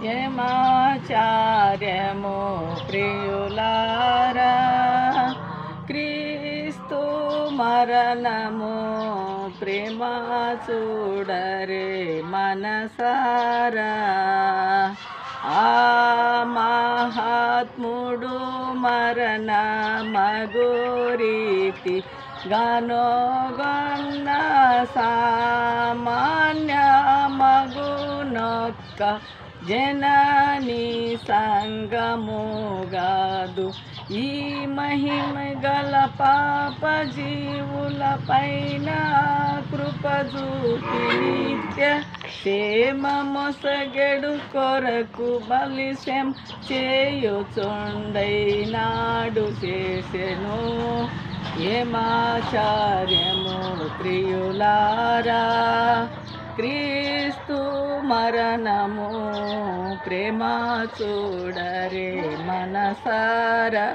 యమాచార్యము ప్రియులారా, క్రీస్తు మరణము ప్రేమ చూడరే మనసారా. ఆ మహాత్ముడు మరణ మగురీతి గనోగన్న సామాన్య మగునొక్క జనని సంగముగాదు. ఈ మహిమ గల పాప జీవుల పైన కృప చూపి నిత్య క్షేమ మొసగెడు కొరకు బలిశం చేయుచుండైనాడు చేసెను. యమాచార్యము ప్రియులారా, క్రీస్తు మరణము ప్రేమ చూడరే మనసారా.